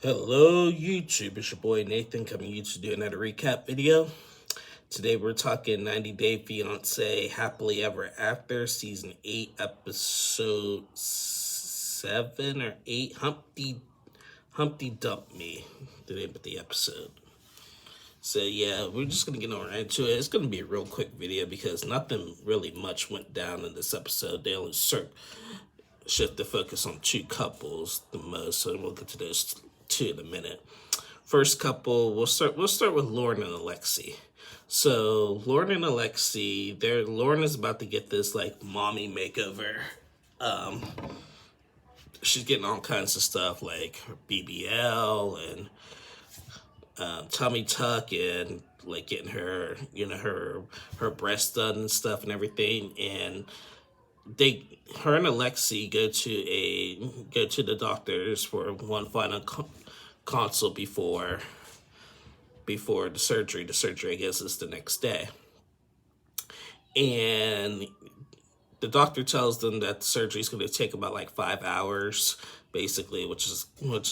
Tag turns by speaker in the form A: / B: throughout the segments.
A: Hello YouTube, it's your boy Nathan coming to you to do another recap video. Today we're talking 90 Day Fiancé Happily Ever After Season 8 Episode 7 or 8 Humpty Dumped Me, the name of the episode. So yeah, we're just going to get right into it. It's going to be a real quick video because nothing really much went down in this episode. They only shift the focus on two couples the most, so we'll get to those two in a minute. First couple, we'll start with Lauren and Alexi. So Lauren and Alexi, Lauren is about to get this like mommy makeover. She's getting all kinds of stuff like her BBL and tummy tuck and like getting her her breasts done and stuff and everything. And her and Alexi go to the doctors for one final consult before the surgery. The surgery, I guess, is the next day, and the doctor tells them that the surgery is going to take about like 5 hours, basically, which is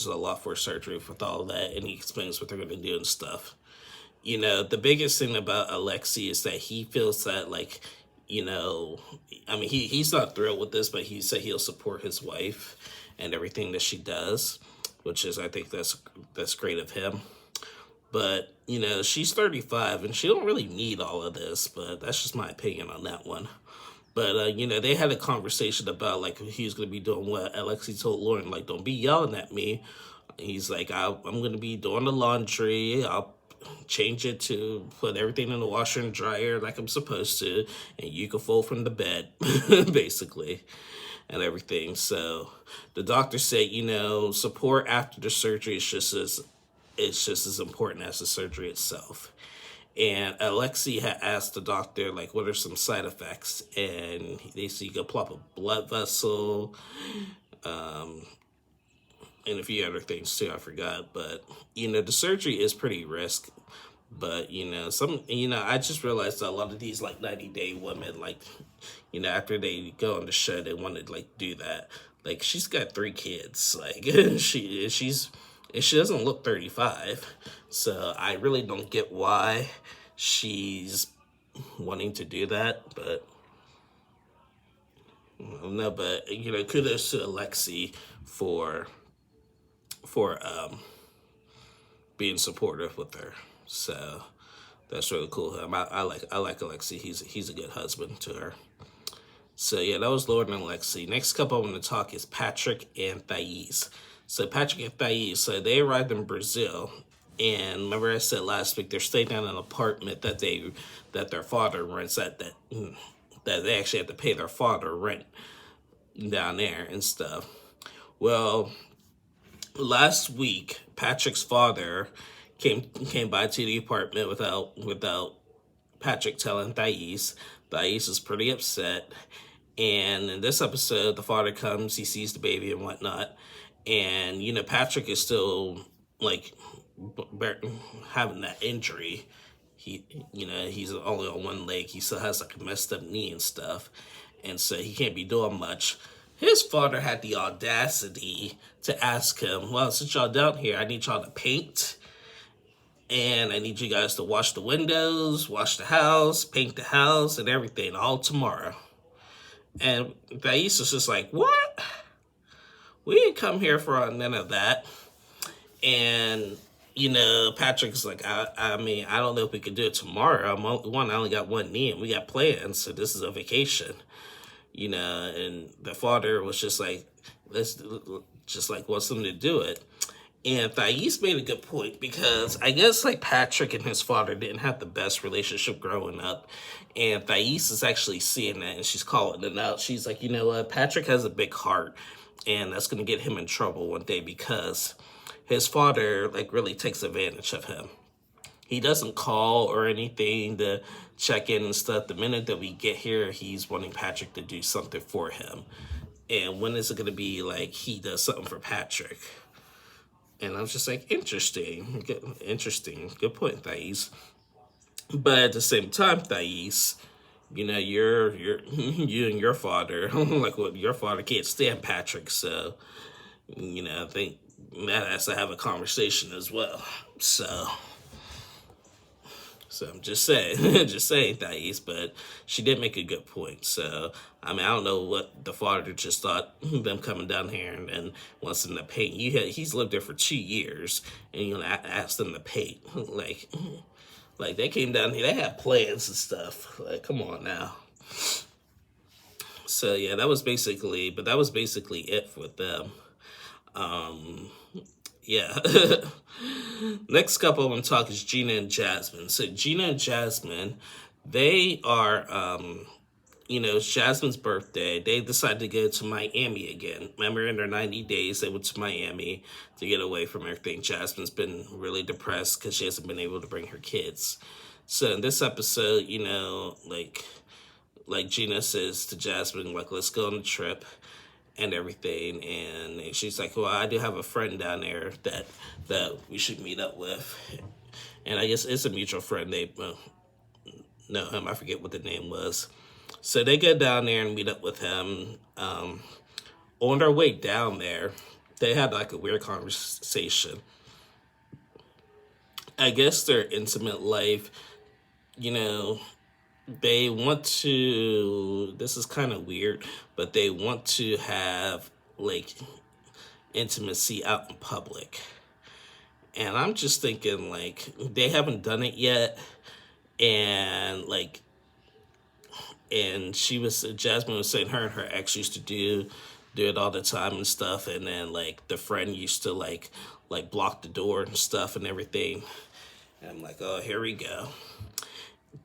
A: a lot for surgery with all that. And he explains what they're going to do and stuff. You know, the biggest thing about Alexi is that he feels that like, you know, I mean, he's not thrilled with this, but he said he'll support his wife and everything that she does, which is, I think that's great of him. But, you know, she's 35 and she don't really need all of this, but that's just my opinion on that one. But, you know, they had a conversation about, like, he's going to be doing what Alexi told Lauren, like, don't be yelling at me. He's like, I'm going to be doing the laundry. I'll change it to put everything in the washer and dryer like I'm supposed to, and you can fold from the bed, basically, and everything. So the doctor said, you know, support after the surgery is just as important as the surgery itself. And Alexi had asked the doctor, like, what are some side effects? And they said you could plop a blood vessel, and a few other things too, I forgot. But, you know, the surgery is pretty risky. But, you know, I just realized that a lot of these, like, 90-day women, like, you know, after they go on the show, they want to, like, do that. Like, she's got 3 kids. Like, she doesn't look 35. So I really don't get why she's wanting to do that. But, no, but, you know, kudos to Alexi for being supportive with her. So that's really cool. I like Alexi. He's a good husband to her. So yeah, that was Lauren and Alexi. Next couple I want to talk is Patrick and Thais. So Patrick and Thais, so they arrived in Brazil, and remember I said last week they're staying in an apartment that their father rents that they actually have to pay their father rent down there and stuff. Well, last week Patrick's father came by to the apartment without Patrick telling Thais. Thais is pretty upset. And in this episode, the father comes, he sees the baby and whatnot. And, you know, Patrick is still, like, having that injury. He's only on one leg. He still has, like, a messed up knee and stuff. And so he can't be doing much. His father had the audacity to ask him, well, since y'all down here, I need y'all to paint. And I need you guys to wash the windows, wash the house, paint the house, and everything all tomorrow. And Thais is just like, what? We didn't come here for none of that. And, you know, Patrick's like, I mean, I don't know if we could do it tomorrow. I only got one knee and we got plans, so this is a vacation. You know, and the father was just like, wants them to do it. And Thais made a good point because I guess like Patrick and his father didn't have the best relationship growing up. And Thais is actually seeing that and she's calling it out. She's like, you know what, Patrick has a big heart and that's going to get him in trouble one day because his father like really takes advantage of him. He doesn't call or anything to check in and stuff. The minute that we get here, he's wanting Patrick to do something for him. And when is it going to be like he does something for Patrick? And I was just like, interesting. Good point, Thais. But at the same time, Thais, you know, you and your father, like, well, your father can't stand Patrick, so, you know, I think Matt has to have a conversation as well. So I'm just saying, just saying, Thais, but she did make a good point. So, I mean, I don't know what the father just thought, them coming down here and wants them to paint. He's lived there for 2 years, and you know, ask them to paint. Like they came down here, they had plans and stuff. Like, come on now. So yeah, that was basically it for them. Yeah. Next couple I want to talk is Gina and Jasmine. So Gina and Jasmine, they are, it's Jasmine's birthday. They decided to go to Miami again. Remember, in their 90 days, they went to Miami to get away from everything. Jasmine's been really depressed because she hasn't been able to bring her kids. So in this episode, like Gina says to Jasmine, like, let's go on the trip and everything, and she's like, well, I do have a friend down there that we should meet up with, and I guess it's a mutual friend. They know him. I forget what the name was. So they go down there and meet up with him. On their way down there, they had like a weird conversation. I guess their intimate life, they want to, this is kind of weird, but they want to have like intimacy out in public. And I'm just thinking, like, they haven't done it yet. And Jasmine was saying her and her ex used to do it all the time and stuff. And then like the friend used to like block the door and stuff and everything. And I'm like, oh, here we go.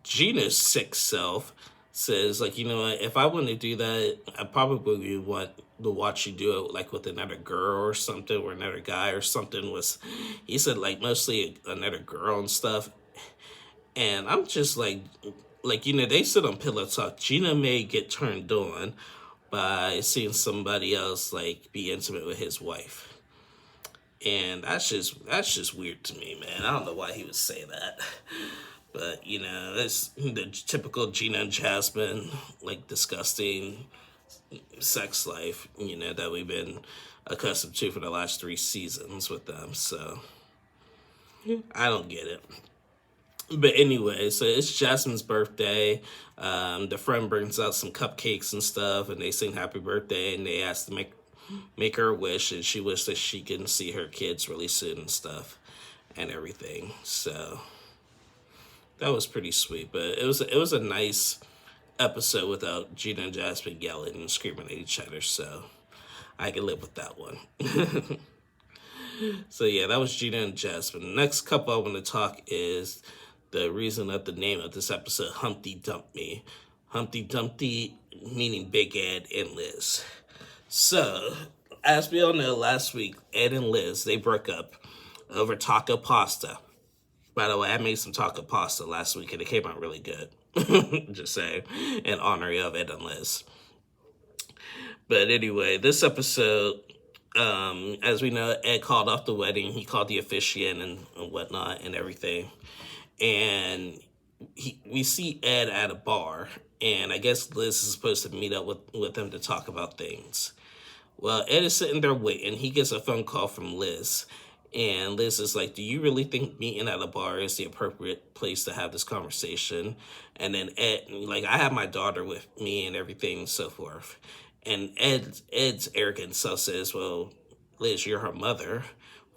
A: Gina's sick self says, like, you know what, if I want to do that, I probably want to watch you do it, like, with another girl or something, or another guy or something. He said, like, mostly another girl and stuff. And I'm just like, they sit on Pillow Talk. Gina may get turned on by seeing somebody else, like, be intimate with his wife. And that's just weird to me, man. I don't know why he would say that. But, it's the typical Gina and Jasmine, like, disgusting sex life, that we've been accustomed to for the last 3 seasons with them. So, I don't get it. But anyway, so it's Jasmine's birthday. The friend brings out some cupcakes and stuff, and they sing happy birthday, and they ask to make her a wish, and she wishes that she can see her kids really soon and stuff and everything. So that was pretty sweet, but it was a nice episode without Gina and Jasmine yelling and screaming at each other, so I can live with that one. So yeah, that was Gina and Jasmine. The next couple I want to talk is the reason of the name of this episode, Humpty Dumpty. Humpty Dumpty meaning Big Ed and Liz. So, as we all know, last week, Ed and Liz, they broke up over taco pasta. By the way, I made some taco pasta last week, and it came out really good. Just saying, in honor of Ed and Liz. But anyway, this episode, as we know, Ed called off the wedding. He called the officiant and whatnot and everything. And we see Ed at a bar, and I guess Liz is supposed to meet up with him to talk about things. Well, Ed is sitting there waiting. He gets a phone call from Liz. And Liz is like, do you really think meeting at a bar is the appropriate place to have this conversation? And then Ed, like, I have my daughter with me and everything and so forth. And Ed's arrogant self says, well, Liz, you're her mother,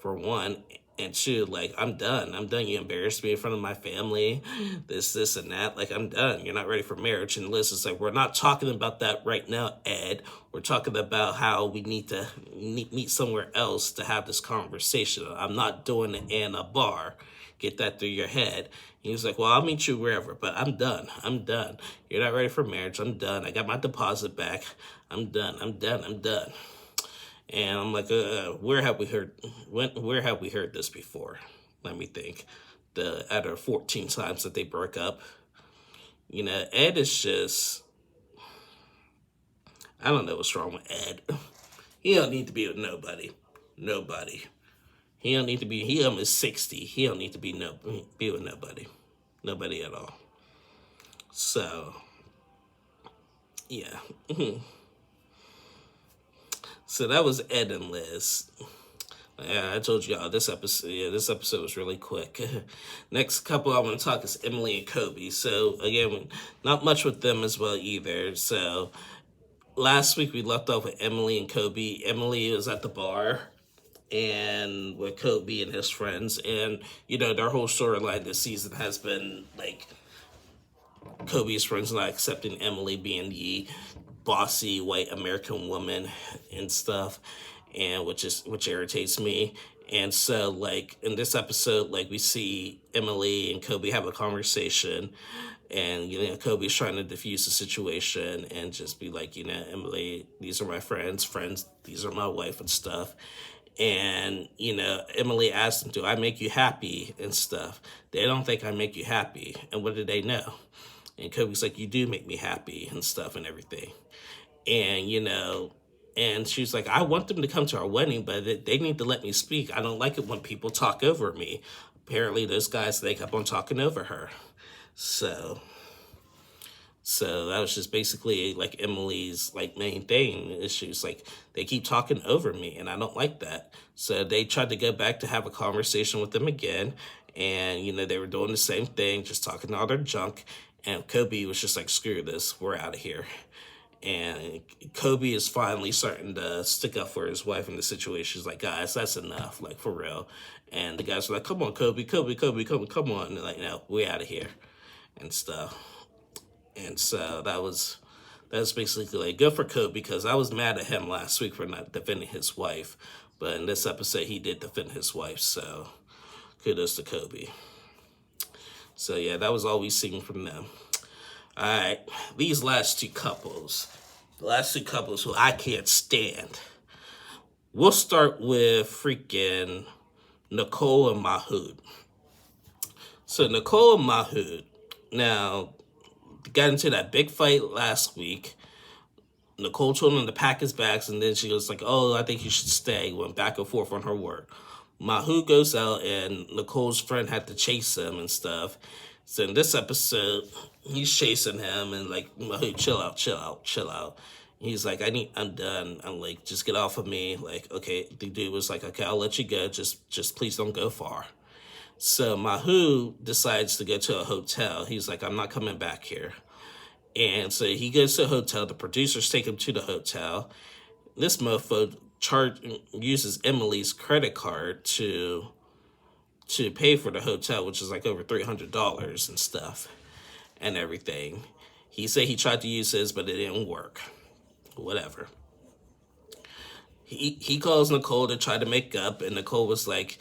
A: for one. And two, like, I'm done. You embarrassed me in front of my family, this, and that. Like, I'm done. You're not ready for marriage. And Liz is like, we're not talking about that right now, Ed. We're talking about how we need to meet somewhere else to have this conversation. I'm not doing it in a bar. Get that through your head. He was like, well, I'll meet you wherever, but I'm done. You're not ready for marriage. I'm done. I got my deposit back. I'm done. And I'm like, where have we heard this before? Let me think. Out of 14 times that they broke up. Ed is just, I don't know what's wrong with Ed. He don't need to be with nobody. He don't need to be, he almost 60. He don't need to be with nobody. Nobody at all. So, yeah. So that was Ed and Liz. Yeah, I told y'all this episode. Yeah, this episode was really quick. Next couple I want to talk is Emily and Kobe. So again, not much with them as well either. So last week we left off with Emily and Kobe. Emily was at the bar and with Kobe and his friends, and their whole storyline this season has been like Kobe's friends not accepting Emily being the bossy white American woman and stuff, and which irritates me. And so like in this episode, like we see Emily and Kobe have a conversation, and Kobe's trying to diffuse the situation and just be like, Emily, these are my friends, these are my wife and stuff. And Emily asked him, do I make you happy and stuff? They don't think I make you happy. And what do they know? And Kobe's like, you do make me happy and stuff and everything. And and she's like, I want them to come to our wedding, but they need to let me speak. I don't like it when people talk over me. Apparently those guys, they kept on talking over her. So that was just basically like Emily's like main thing. Is she's like, they keep talking over me and I don't like that. So they tried to go back to have a conversation with them again. And, they were doing the same thing, just talking all their junk. And Kobe was just like, screw this, we're out of here. And Kobe is finally starting to stick up for his wife in the situation. He's like, guys, that's enough, like for real. And the guys were like, come on, Kobe, come on. And they're like, no, we're out of here and stuff. And so that was basically like good for Kobe, because I was mad at him last week for not defending his wife. But in this episode, he did defend his wife. So kudos to Kobe. So yeah, that was all we seen from them. All right, these last two couples who I can't stand. We'll start with freaking Nicole and Mahood. So Nicole and Mahood, now, got into that big fight last week. Nicole told him to pack his bags, and then she was like, oh, I think you should stay. Went back and forth on her word. Mahood goes out, and Nicole's friend had to chase him and stuff. So in this episode, he's chasing him, and like, Mahood, chill out. He's like, I'm done. I'm like, just get off of me. Like, okay, the dude was like, okay, I'll let you go. Just please don't go far. So Mahood decides to go to a hotel. He's like, I'm not coming back here. And so he goes to a hotel. The producers take him to the hotel. This mofo uses Emily's credit card to pay for the hotel, which is like over $300 and stuff and everything. He said he tried to use his, but it didn't work. Whatever. He calls Nicole to try to make up, and Nicole was like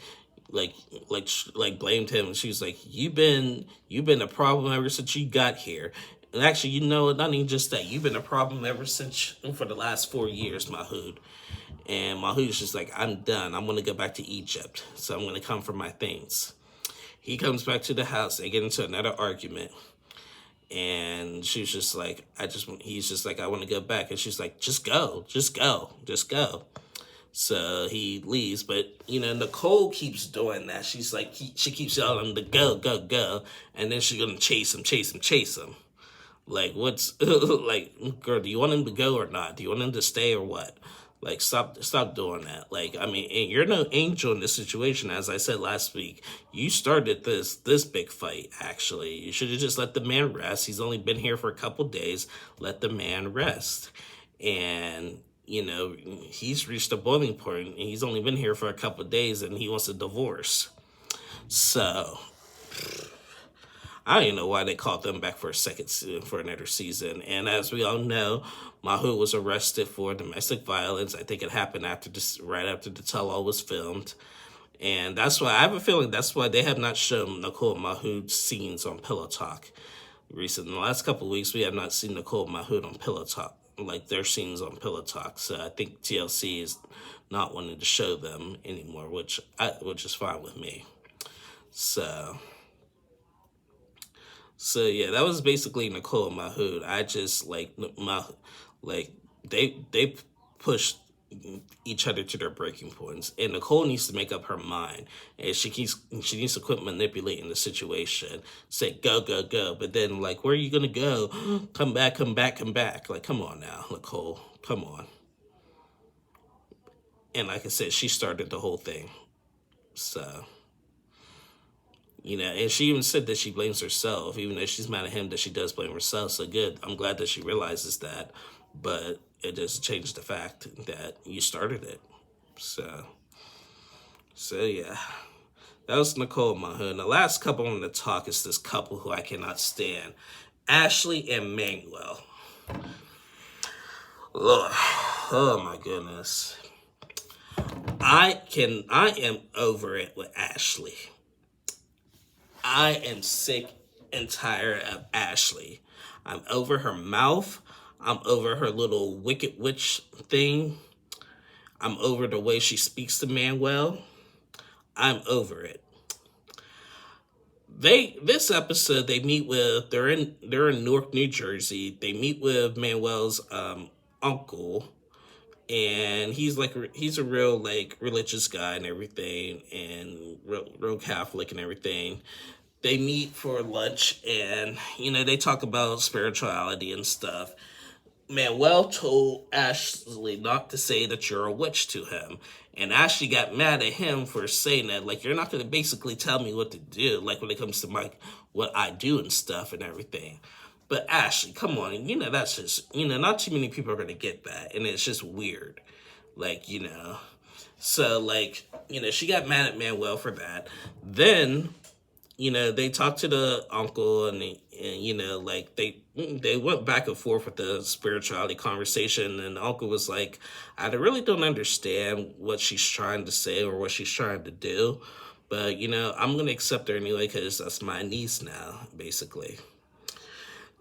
A: blamed him. She was like, you've been a problem ever since you got here. And actually, not even just that, you've been a problem ever since for the last 4 years, Mahood. And Mahood's just like, I'm done. I'm going to go back to Egypt. So I'm going to come for my things. He comes back to the house. They get into another argument. And she's just like, he's just like, I want to go back. And she's like, just go. So he leaves, but Nicole keeps doing that. She's like, she keeps yelling to go, and then she's gonna chase him. Like, what's like, girl? Do you want him to go or not? Do you want him to stay or what? Like, stop doing that. Like, I mean, and you're no angel in this situation. As I said last week, you started this big fight. Actually, you should have just let the man rest. He's only been here for a couple days. Let the man rest, and. He's reached a boiling point, and he's only been here for a couple of days, and he wants a divorce. So, I don't even know why they called them back for another season. And as we all know, Mahood was arrested for domestic violence. I think it happened right after the tell-all was filmed. And that's why, I have a feeling that's why they have not shown Nicole and Mahood's scenes on Pillow Talk. Recently, in the last couple of weeks, we have not seen Nicole and Mahood on Pillow Talk. Like their scenes on Pillow Talk, so I think TLC is not wanting to show them anymore, which is fine with me. So yeah, that was basically Nicole and Mahood. I just they pushed each other to their breaking points, and Nicole needs to make up her mind, and she needs to quit manipulating the situation. Say go, but then like, where are you gonna go? Come back. Like, come on now, Nicole, come on. And like I said, she started the whole thing. So, and she even said that she blames herself, even though she's mad at him, that she does blame herself. So good. I'm glad that she realizes that. But it doesn't change the fact that you started it. So yeah. That was Nicole in my hood. And the last couple I want to talk is this couple who I cannot stand. Ashley and Manuel. Lord. Oh my goodness. I am over it with Ashley. I am sick and tired of Ashley. I'm over her mouth. I'm over her little wicked witch thing. I'm over the way she speaks to Manuel. I'm over it. This episode they're in Newark, New Jersey. They meet with Manuel's uncle, and he's a real like religious guy and everything, and real Catholic and everything. They meet for lunch, and they talk about spirituality and stuff. Manuel told Ashley not to say that you're a witch to him. And Ashley got mad at him for saying that. Like, you're not going to basically tell me what to do. Like, when it comes to what I do and stuff and everything. But Ashley, come on. That's just, not too many people are going to get that. And it's just weird. Like, So, like, she got mad at Manuel for that. Then they talked to the uncle, and like they went back and forth with the spirituality conversation, and the uncle was like, I really don't understand what she's trying to say or what she's trying to do, but I'm gonna accept her anyway because that's my niece now, basically.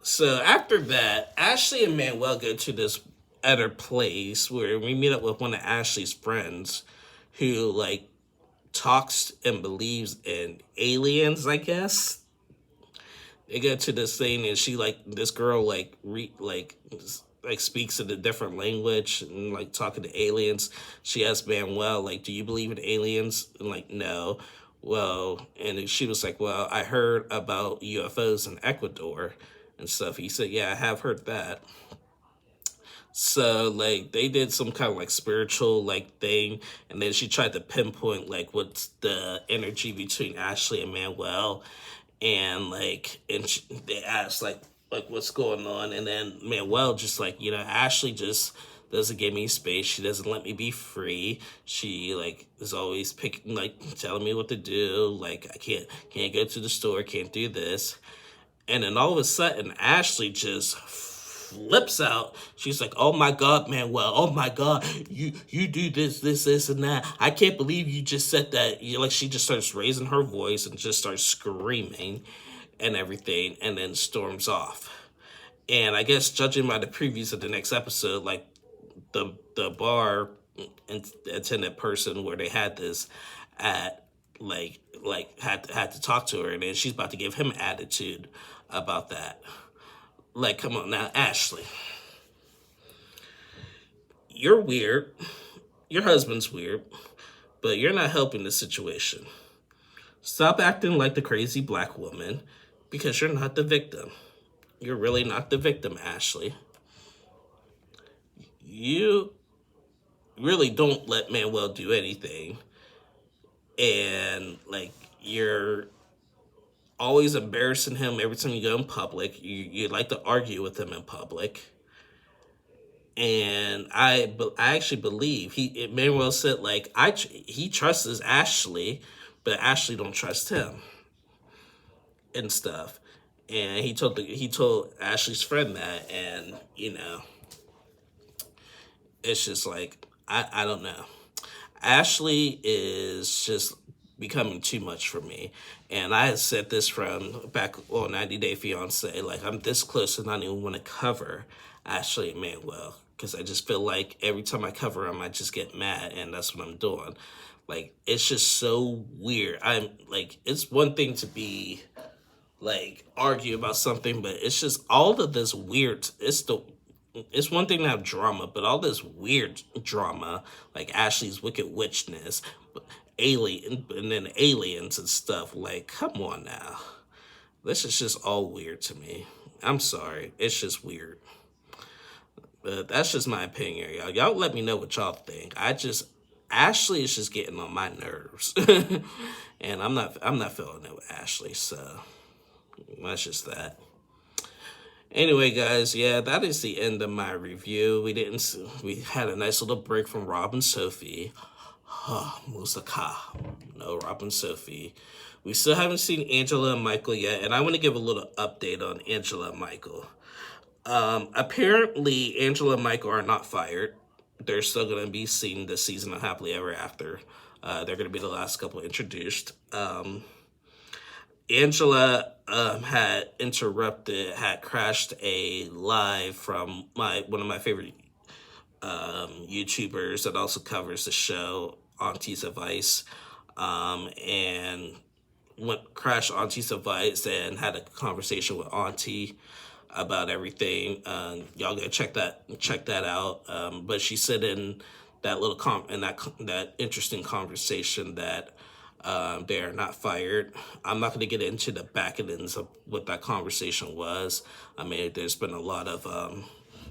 A: So after that, Ashley and Manuel go to this other place where we meet up with one of Ashley's friends who like talks and believes in aliens, I guess. They go to this thing, and this girl speaks in a different language and like talking to aliens. She asked Manuel, like, do you believe in aliens? And like, no. Well, and she was like, well, I heard about UFOs in Ecuador and stuff. He said, yeah, I have heard that. So, like, they did some kind of, like, spiritual, like, thing. And then she tried to pinpoint, like, what's the energy between Ashley and Manuel. And, like, they asked, like, what's going on. And then Manuel just, like, Ashley just doesn't give me space. She doesn't let me be free. She, like, is always picking, like, telling me what to do. Like, I can't go to the store, can't do this. And then all of a sudden, Ashley just flips out. She's like, oh my God, Manuel, oh my God, you do this, and that. I can't believe you just said that. She just starts raising her voice and just starts screaming and everything, and then storms off. And I guess judging by the previews of the next episode, like the bar attendant person where they had this at, had to talk to her, and then she's about to give him attitude about that. Like, come on now, Ashley. You're weird. Your husband's weird. But you're not helping the situation. Stop acting like the crazy black woman, because you're not the victim. You're really not the victim, Ashley. You really don't let Manuel do anything. And, like, you're always embarrassing him every time you go in public. You like to argue with him in public. And I actually believe Manuel said, like, he trusts Ashley, but Ashley don't trust him and stuff. And he told Ashley's friend that, and it's just like, I don't know. Ashley is just becoming too much for me. And I had said this from back on 90 Day Fiancé, like, I'm this close to not even want to cover Ashley and Manuel, because I just feel like every time I cover them, I just get mad, and that's what I'm doing. Like, it's just so weird. I'm like, it's one thing to be like argue about something, but it's just all of this weird. It's one thing to have drama, but all this weird drama, like Ashley's wicked witchness, and then aliens and stuff. Like, come on now. This is just all weird to me. I'm sorry. It's just weird. But that's just my opinion, y'all. Y'all let me know what y'all think. Ashley is just getting on my nerves. And I'm not feeling it with Ashley, so that's just that. Anyway, guys, yeah, that is the end of my review. We had a nice little break from Rob and Sophie. Musaka. No, Rob and Sophie. We still haven't seen Angela and Michael yet, and I want to give a little update on Angela and Michael. Apparently, Angela and Michael are not fired. They're still going to be seen this season of Happily Ever After. They're going to be the last couple introduced. Angela had crashed a live from one of my favorite YouTubers that also covers the show, Auntie's Advice, and crashed Auntie's Advice and had a conversation with Auntie about everything. Y'all gotta check that out. But she said in that little that interesting conversation that they are not fired. I'm not going to get into the back ends of what that conversation was. I mean, there's been a lot of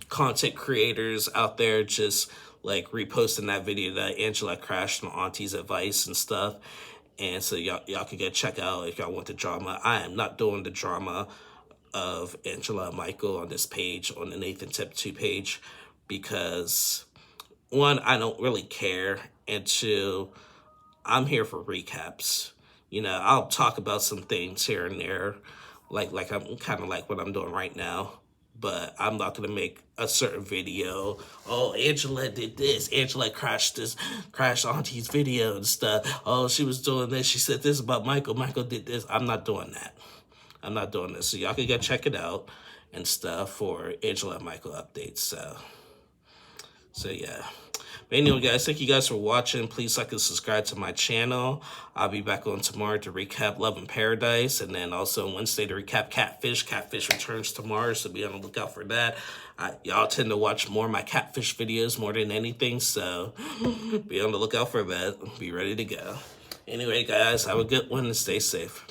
A: content creators out there just like reposting that video that Angela crashed on Auntie's Advice and stuff. And so y'all can go check out if y'all want the drama. I am not doing the drama of Angela and Michael on this page, on the Nathan Tip 2 page, because one, I don't really care, and two, I'm here for recaps. You know, I'll talk about some things here and there, like I'm kind of like what I'm doing right now, but I'm not gonna make a certain video. Oh, Angela did this. Angela crashed Auntie's video and stuff. Oh, she was doing this. She said this about Michael. Michael did this. I'm not doing that. I'm not doing this. So y'all can go check it out and stuff for Angela and Michael updates. So yeah. But anyway, guys, thank you guys for watching. Please like and subscribe to my channel. I'll be back on tomorrow to recap Love in Paradise. And then also Wednesday to recap Catfish. Catfish returns tomorrow, so be on the lookout for that. Y'all tend to watch more of my Catfish videos more than anything, so be on the lookout for that. Be ready to go. Anyway, guys, have a good one and stay safe.